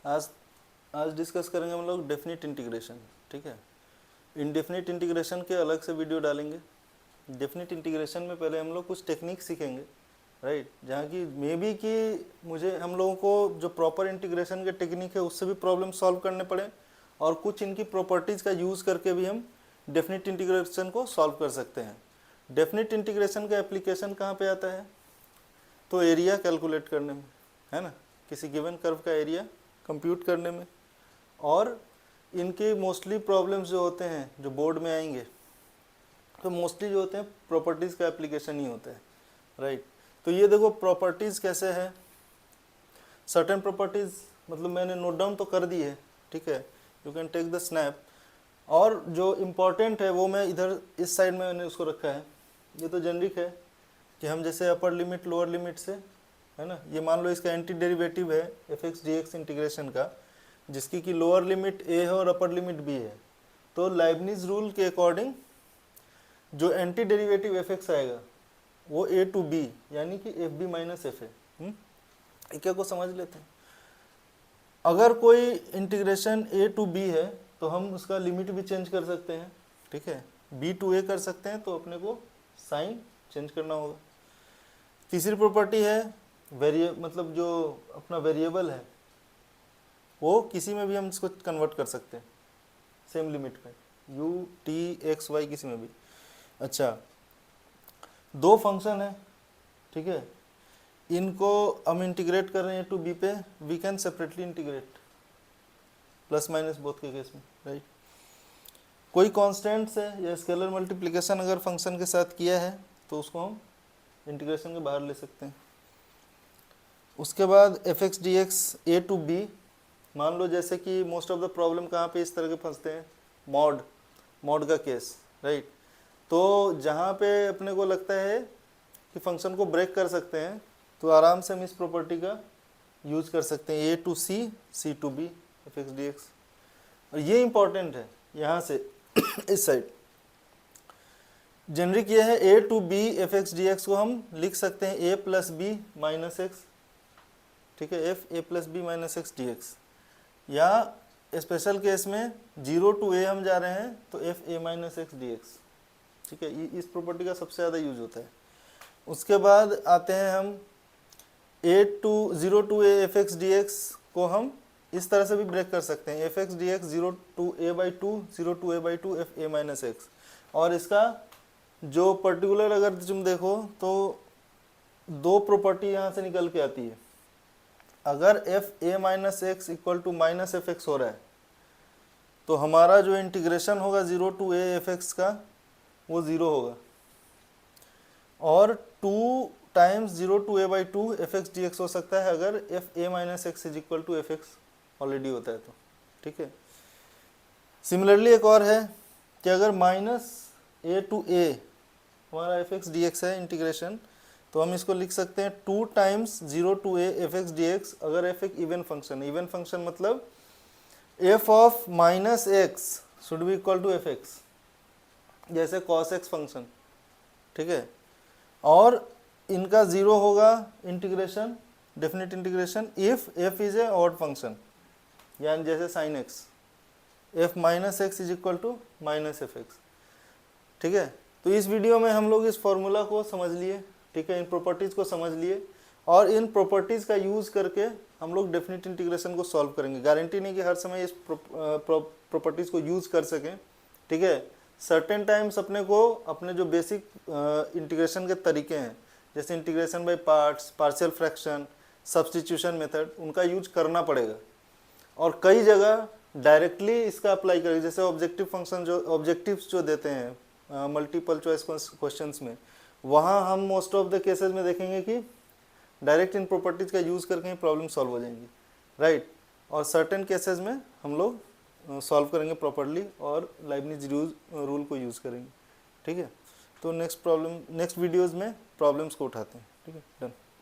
आज आज डिस्कस करेंगे हम लोग डेफिनिट इंटीग्रेशन। ठीक है, इनडेफिनिट इंटीग्रेशन के अलग से वीडियो डालेंगे। डेफिनिट इंटीग्रेशन में पहले हम लोग कुछ टेक्निक सीखेंगे, राइट, जहाँ की मे बी कि मुझे हम लोगों को जो प्रॉपर इंटीग्रेशन के टेक्निक है उससे भी प्रॉब्लम सॉल्व करने पड़े, और कुछ इनकी प्रॉपर्टीज़ का यूज़ करके भी हम डेफिनिट इंटीग्रेशन को सॉल्व कर सकते हैं। डेफिनिट इंटीग्रेशन का एप्लीकेशन कहाँ पे आता है? तो एरिया कैलकुलेट करने में, है ना, किसी गिवन कर्व का एरिया कंप्यूट करने में, और इनके मोस्टली प्रॉब्लम्स जो होते हैं जो बोर्ड में आएंगे तो मोस्टली जो होते हैं प्रॉपर्टीज़ का एप्लीकेशन ही होता है, राइट। तो ये देखो प्रॉपर्टीज़ कैसे है, सर्टेन प्रॉपर्टीज़ मतलब मैंने नोट डाउन तो कर दी है, ठीक है, you can take the snap, और जो इम्पॉर्टेंट है वो मैं इधर इस साइड में मैंने उसको रखा है। ये तो जेनरिक है कि हम जैसे अपर लिमिट लोअर लिमिट से, है ना, ये मान लो इसका एंटी डेरिवेटिव है F x D x integration का, जिसकी कि लोअर लिमिट ए है और अपर लिमिट बी है। तो लाइबनिज रूल के अकॉर्डिंग जो एंटी डेरिवेटिव एफ एक्स आएगा वो ए टू बी यानी कि एफ बी माइनस एफ है। क्या को समझ लेते हैं, अगर कोई इंटीग्रेशन ए टू बी है तो हम उसका लिमिट भी चेंज कर सकते हैं, ठीक है, बी टू ए कर सकते हैं, तो अपने को साइन चेंज करना होगा। तीसरी प्रॉपर्टी है मतलब जो अपना वेरिएबल है वो किसी में भी हम इसको कन्वर्ट कर सकते हैं सेम लिमिट पे, u t x y किसी में भी। अच्छा, दो फंक्शन है, ठीक है, इनको हम इंटीग्रेट कर रहे हैं टू बी पे, we can separately integrate plus minus both के केस में, राइट। कोई कांस्टेंट्स है या स्केलर मल्टीप्लिकेशन अगर फंक्शन के साथ किया है तो उसको हम इंटीग्रेशन के बाहर ले सकते हैं। उसके बाद f x D x a to b, मान लो जैसे कि मोस्ट ऑफ द प्रॉब्लम कहाँ पे इस तरह के फंसते हैं, मॉड का केस, राइट। तो जहाँ पे अपने को लगता है कि फंक्शन को ब्रेक कर सकते हैं तो आराम से हम इस प्रॉपर्टी का यूज कर सकते हैं, A to C C to B F x D X. और ये इंपॉर्टेंट है यहाँ से इस साइड जेनरिक ये है A to B F x D x को हम लिख सकते हैं A plus B minus X, ठीक है, F A plus B minus X D X, या स्पेशल केस में 0 टू ए हम जा रहे हैं तो एफ ए माइनस एक्स डी एक्स, ठीक है, इस प्रॉपर्टी का सबसे ज़्यादा यूज होता है। उसके बाद आते हैं हम zero to a f x D x को हम इस तरह से भी ब्रेक कर सकते हैं, f x D x 0 to a by two 0 to a by two f A minus x. और इसका जो पर्टिकुलर अगर तुम देखो तो दो प्रॉपर्टी यहाँ से निकल के आती है, अगर f A minus x equal to minus f x हो रहा है तो हमारा जो इंटीग्रेशन होगा 0 टू ए एफ एक्स का वो 0 होगा, और 2 times 0 to a by two f x D x हो सकता है अगर f A minus x is equal to f x already होता है तो, ठीक है। सिमिलरली एक और है कि अगर माइनस ए टू ए हमारा एफ एक्स डी एक्स है इंटीग्रेशन, तो हम इसको लिख सकते हैं 2 times 0 to a f x D x, अगर एफ एक इवन फंक्शन है, इवन फंक्शन मतलब f of minus x should be equal to f x, जैसे कॉस एक्स फंक्शन, ठीक है, और इनका 0 होगा integration definite integration if f is a odd function, यानी जैसे sine x, f minus x is equal to minus f x, ठीक है। तो इस वीडियो में हम लोग इस फॉर्मूला को समझ लिए, ठीक है, इन प्रॉपर्टीज़ को समझ लिए, और इन प्रॉपर्टीज़ का यूज़ करके हम लोग डेफिनेट इंटीग्रेशन को सॉल्व करेंगे। गारंटी नहीं कि हर समय इस प्रॉपर्टीज़ को यूज़ कर सकें, ठीक है, सर्टेन टाइम्स अपने को अपने जो बेसिक इंटीग्रेशन के तरीके हैं जैसे integration by parts, partial fraction, substitution method, उनका यूज करना पड़ेगा, और कई जगह डायरेक्टली इसका अप्लाई करेंगे, जैसे ऑब्जेक्टिव फंक्शन जो ऑब्जेक्टिव्स जो देते हैं मल्टीपल चॉइस क्वेश्चंस में, वहाँ हम मोस्ट ऑफ द केसेस में देखेंगे कि डायरेक्ट इन प्रॉपर्टीज़ का यूज़ करके ही प्रॉब्लम सॉल्व हो जाएंगी, राइट। और सर्टेन केसेस में हम लोग सॉल्व करेंगे प्रॉपरली और लाइबनिज रूल को यूज़ करेंगे, ठीक है। तो नेक्स्ट वीडियोज़ में प्रॉब्लम्स को उठाते हैं, ठीक है, डन।